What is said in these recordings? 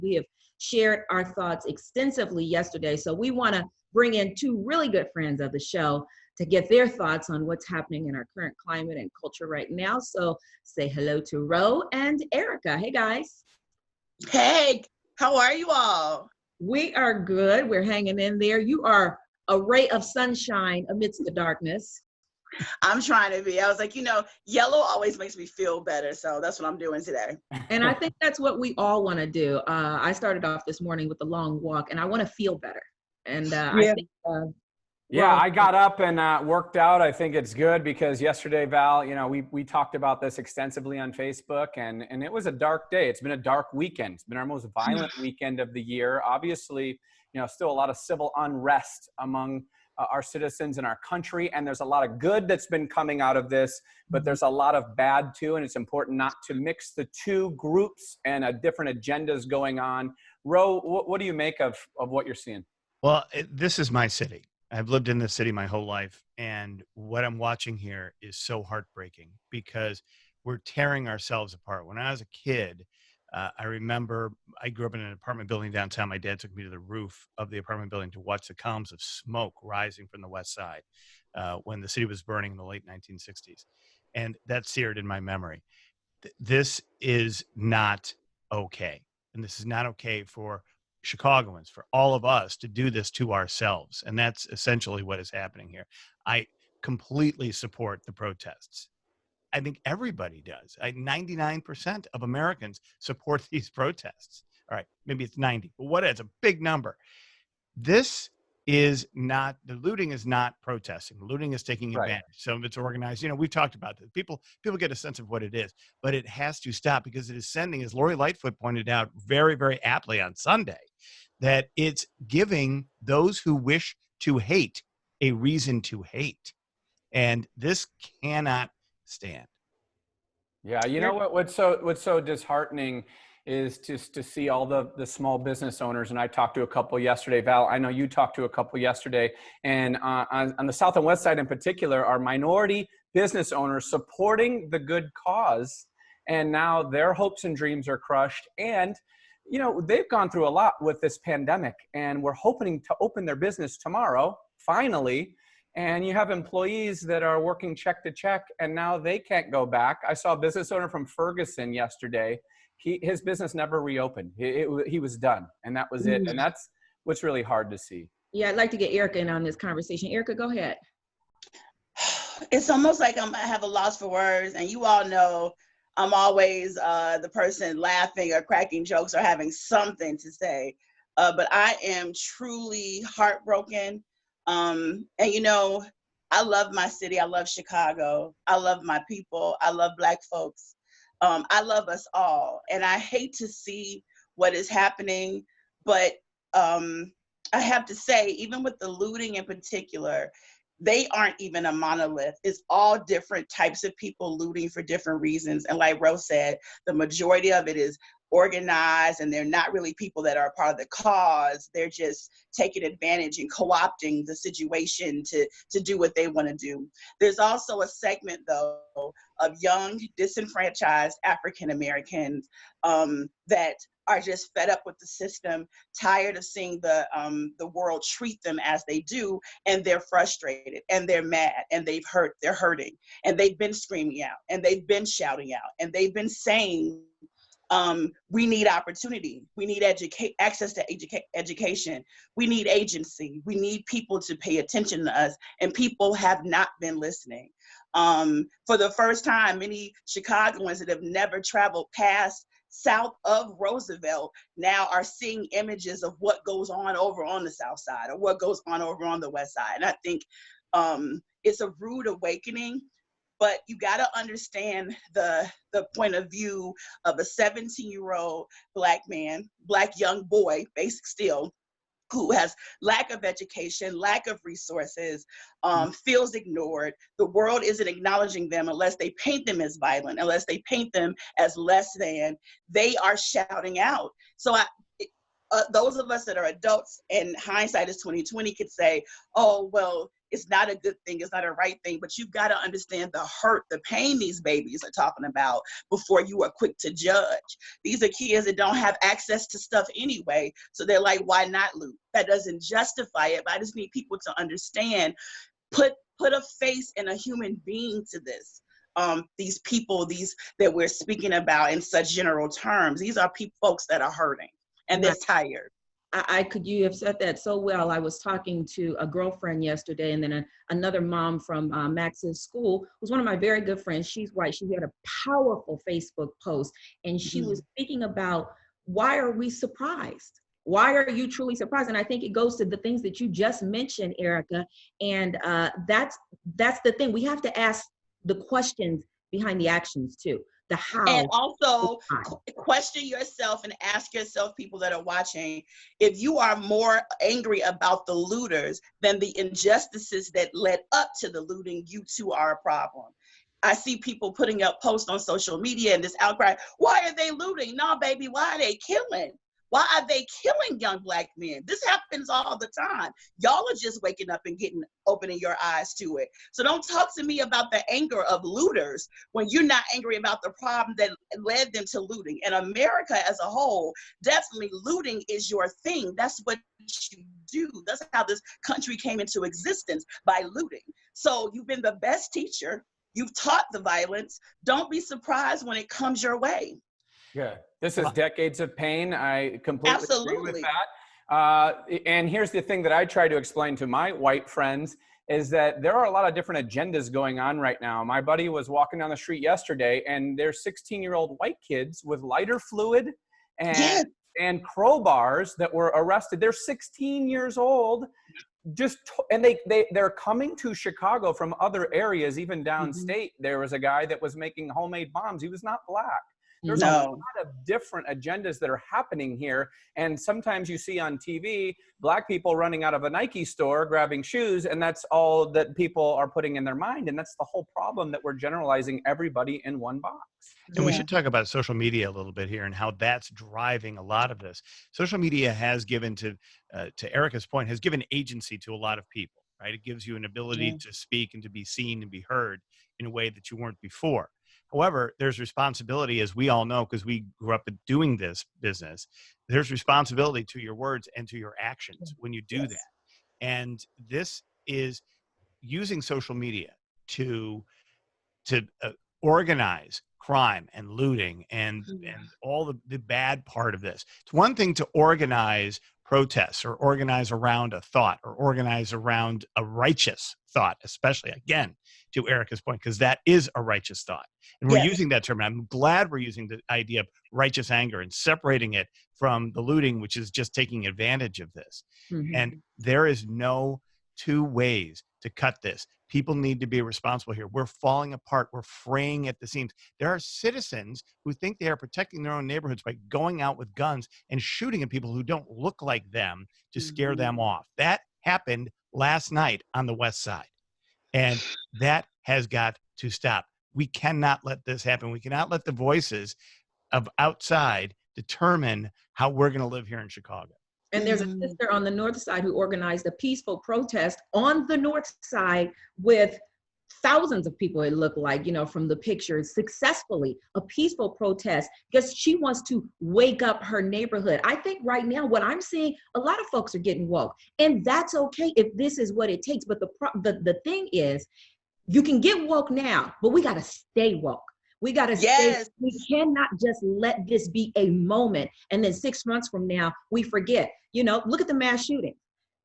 We have shared our thoughts extensively yesterday. So we want to bring in two really good friends of the show to get their thoughts on what's happening in our current climate and culture right now. So say hello to Roe and Erica. Hey, guys. Hey, how are you all? We are good. We're hanging in there. You are a ray of sunshine amidst the darkness. I'm trying to be. I was like, yellow always makes me feel better. So that's what I'm doing today. And I think that's what we all want to do. I started off this morning with a long walk, and I want to feel better. And I think yeah, I got up and worked out. I think it's good because yesterday, Val, we talked about this extensively on Facebook, and it was a dark day. It's been a dark weekend. It's been our most violent weekend of the year. Obviously, still a lot of civil unrest among our citizens in our country, and there's a lot of good that's been coming out of this, but there's a lot of bad too, and it's important not to mix the two groups and different agendas going on. Ro, what do you make of what you're seeing? Well, this is my city. I've lived in this city my whole life, and what I'm watching here is so heartbreaking because we're tearing ourselves apart. When I was a kid, I remember I grew up in an apartment building downtown. My dad took me to the roof of the apartment building to watch the columns of smoke rising from the west side when the city was burning in the late 1960s. And that's seared in my memory. This is not okay. And this is not okay for Chicagoans, for all of us to do this to ourselves. And that's essentially what is happening here. I completely support the protests. I think everybody does. 99% of Americans support these protests. All right, maybe it's 90, but what? It's a big number. This is not, the looting is not protesting. The looting is taking advantage. Some of it's organized. We've talked about this. People get a sense of what it is, but it has to stop because it is sending, as Lori Lightfoot pointed out very, very aptly on Sunday, that it's giving those who wish to hate a reason to hate. And this cannot stand. Yeah, what's so disheartening is just to see all the small business owners, and I talked to a couple yesterday. Val, I know you talked to a couple yesterday, and on the South and West Side in particular, are minority business owners supporting the good cause, and now their hopes and dreams are crushed. And they've gone through a lot with this pandemic, and we're hoping to open their business tomorrow, finally. And you have employees that are working check to check, and now they can't go back. I saw a business owner from Ferguson yesterday. His business never reopened. He was done, and that was it. And that's what's really hard to see. Yeah, I'd like to get Erica in on this conversation. Erica, go ahead. It's almost like I have a loss for words, and you all know I'm always the person laughing or cracking jokes or having something to say. But I am truly heartbroken. And I love my city. I love Chicago. I love my people. I love Black folks. I love us all. And I hate to see what is happening, but I have to say, even with the looting in particular, they aren't even a monolith. It's all different types of people looting for different reasons. And like Rose said, the majority of it is organized, and they're not really people that are a part of the cause. They're just taking advantage and co-opting the situation to do what they want to do. There's also a segment, though, of young, disenfranchised African Americans that are just fed up with the system, tired of seeing the world treat them as they do, and they're frustrated, and they're mad, and they're hurting, and they've been screaming out, and they've been shouting out, and they've been saying, we need opportunity. We need access to education. We need agency. We need people to pay attention to us, and people have not been listening. For the first time, many Chicagoans that have never traveled past south of Roosevelt now are seeing images of what goes on over on the south side or what goes on over on the west side. And I think it's a rude awakening. But you got to understand the point of view of a 17-year-old Black man, Black young boy, basic still, who has lack of education, lack of resources, feels ignored. The world isn't acknowledging them unless they paint them as violent, unless they paint them as less than. They are shouting out. So those of us that are adults, and hindsight is 2020, could say, oh, well, it's not a good thing, it's not a right thing, but you've got to understand the hurt, the pain these babies are talking about before you are quick to judge. These are kids that don't have access to stuff anyway, so they're like, why not loot? That doesn't justify it, but I just need people to understand, put a face and a human being to this. These people, these that we're speaking about in such general terms, these are folks that are hurting and they're tired. You have said that so well. I was talking to a girlfriend yesterday, and then another mom from Max's school, who's one of my very good friends. She's white. She had a powerful Facebook post, and she was speaking about, why are we surprised? Why are you truly surprised? And I think it goes to the things that you just mentioned, Erica. And that's the thing. We have to ask the questions behind the actions too. The how. And also question yourself and ask yourself, people that are watching, if you are more angry about the looters than the injustices that led up to the looting, you too are a problem. I see people putting up posts on social media and this outcry, why are they looting? No, baby, why are they killing? Why are they killing young Black men? This happens all the time. Y'all are just waking up and opening your eyes to it. So don't talk to me about the anger of looters when you're not angry about the problem that led them to looting. And America as a whole, definitely looting is your thing. That's what you do. That's how this country came into existence, by looting. So you've been the best teacher. You've taught the violence. Don't be surprised when it comes your way. Yeah, this is decades of pain. I completely agree with that. And here's the thing that I try to explain to my white friends is that there are a lot of different agendas going on right now. My buddy was walking down the street yesterday, and there's 16-year-old white kids with lighter fluid and crowbars that were arrested. They're 16 years old. And they're coming to Chicago from other areas, even downstate. There was a guy that was making homemade bombs. He was not Black. There's a lot of different agendas that are happening here. And sometimes you see on TV, Black people running out of a Nike store, grabbing shoes, and that's all that people are putting in their mind. And that's the whole problem, that we're generalizing everybody in one box. And we should talk about social media a little bit here and how that's driving a lot of this. Social media has given, to Erica's point, has given agency to a lot of people, right? It gives you an ability to speak and to be seen and be heard in a way that you weren't before. However, there's responsibility, as we all know, because we grew up doing this business. There's responsibility to your words and to your actions when you do that. And this is using social media to organize crime and looting and all the bad part of this. It's one thing to organize protests or organize around a thought or organize around a righteous thought, especially, again, to Erica's point, because that is a righteous thought. And we're using that term. I'm glad we're using the idea of righteous anger and separating it from the looting, which is just taking advantage of this. And there is no two ways to cut this. People need to be responsible here. We're falling apart. We're fraying at the seams. There are citizens who think they are protecting their own neighborhoods by going out with guns and shooting at people who don't look like them to scare them off. That happened last night on the West Side. And that has got to stop. We cannot let this happen. We cannot let the voices of outside determine how we're going to live here in Chicago. And there's a sister on the North Side who organized a peaceful protest on the North Side with thousands of people, it looked like, from the pictures, successfully, a peaceful protest, because she wants to wake up her neighborhood. I think right now what I'm seeing, a lot of folks are getting woke, and that's okay if this is what it takes. But the thing is, you can get woke now, but we got to stay woke. We got to stay. We cannot just let this be a moment and then 6 months from now we forget. Look at the mass shooting.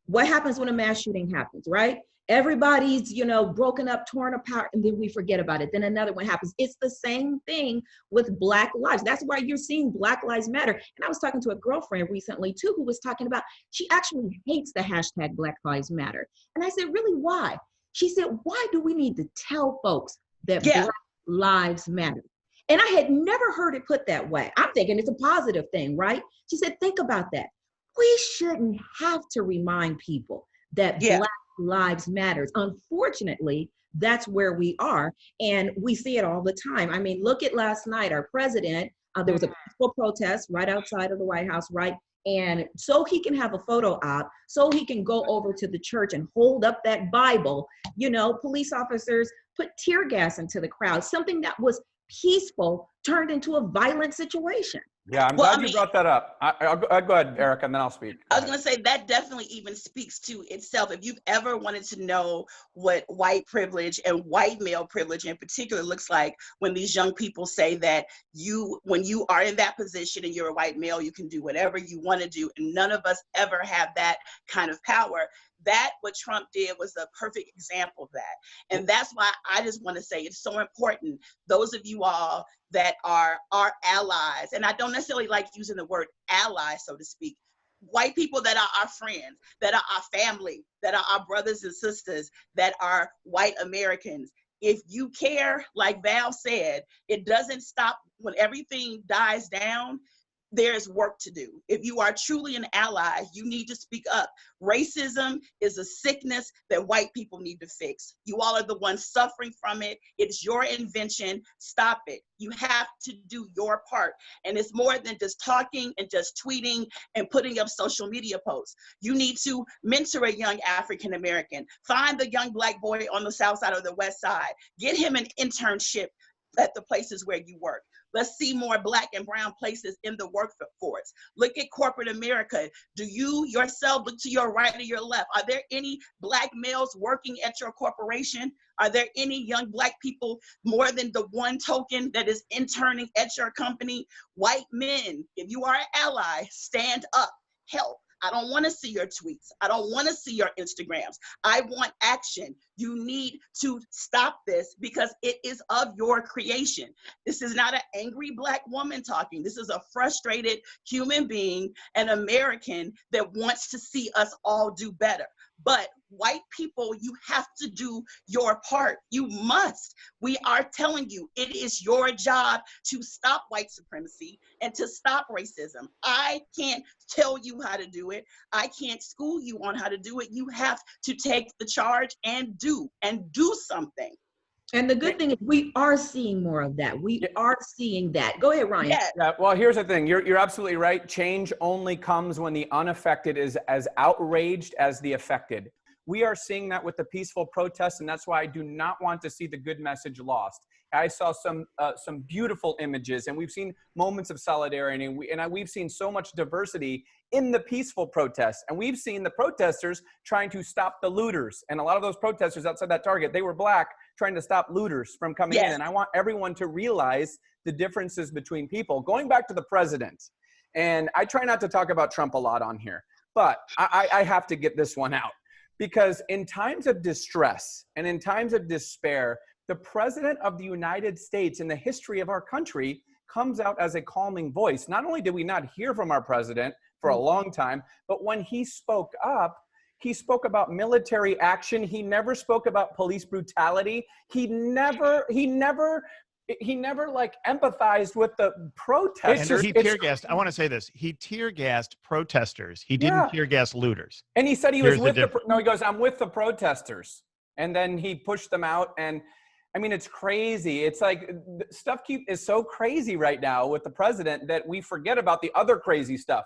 What happens when a mass shooting happens, right? Everybody's, broken up, torn apart, and then we forget about it. Then another one happens. It's the same thing with Black lives. That's why you're seeing Black Lives Matter. And I was talking to a girlfriend recently too, who was talking about, she actually hates the hashtag Black Lives Matter. And I said, really, why? She said, why do we need to tell folks that Black lives matter? And I had never heard it put that way. I'm thinking it's a positive thing, right? She said, think about that. We shouldn't have to remind people that Black lives matters. Unfortunately, that's where we are, and we see it all the time. I mean, look at last night, our president, there was a peaceful protest right outside of the White House, right? And so he can have a photo op, so he can go over to the church and hold up that Bible, police officers put tear gas into the crowd. Something that was peaceful turned into a violent situation. Yeah, I'm glad you brought that up. I'll go ahead, Erica, and then I'll speak. I was going to say that definitely even speaks to itself. If you've ever wanted to know what white privilege and white male privilege in particular looks like, when these young people say that when you are in that position and you're a white male, you can do whatever you want to do, and none of us ever have that kind of power. That what Trump did was a perfect example of that. And that's why I just want to say it's so important, those of you all that are our allies, and I don't necessarily like using the word ally, so to speak, white people that are our friends, that are our family, that are our brothers and sisters, that are white Americans. If you care, like Val said, it doesn't stop when everything dies down. There's work to do. If you are truly an ally, you need to speak up. Racism is a sickness that white people need to fix. You all are the ones suffering from it. It's your invention. Stop it. You have to do your part. And it's more than just talking and just tweeting and putting up social media posts. You need to mentor a young African American. Find the young Black boy on the South Side or the West Side. Get him an internship at the places where you work. Let's see more Black and brown places in the workforce. Look at corporate America. Do you yourself look to your right or your left? Are there any Black males working at your corporation? Are there any young Black people, more than the one token, that is interning at your company? White men, if you are an ally, stand up, help. I don't want to see your tweets. I don't want to see your Instagrams. I want action. You need to stop this because it is of your creation. This is not an angry Black woman talking. This is a frustrated human being, an American that wants to see us all do better. But white people, you have to do your part. You must. We are telling you, it is your job to stop white supremacy and to stop racism. I can't tell you how to do it. I can't school you on how to do it. You have to take the charge and do something. And the good thing is we are seeing more of that. We are seeing that. Go ahead, Ryan. Yeah, well, here's the thing. You're absolutely right. Change only comes when the unaffected is as outraged as the affected. We are seeing that with the peaceful protests, and that's why I do not want to see the good message lost. I saw some beautiful images, and we've seen moments of solidarity, and we've seen so much diversity in the peaceful protests. And we've seen the protesters trying to stop the looters. And a lot of those protesters outside that Target, they were Black, trying to stop looters from coming in. And I want everyone to realize the differences between people. Going back to the president, and I try not to talk about Trump a lot on here, but I have to get this one out. Because in times of distress and in times of despair, the president of the United States in the history of our country comes out as a calming voice. Not only did we not hear from our president for a long time, but when he spoke up, he spoke about military action. He never spoke about police brutality. He never like empathized with the protesters. He tear gassed. I want to say this. He tear gassed protesters. He didn't tear gas looters. And he said he was with he goes, I'm with the protesters. And then he pushed them out. And I mean, it's crazy. It's like stuff is so crazy right now with the president that we forget about the other crazy stuff.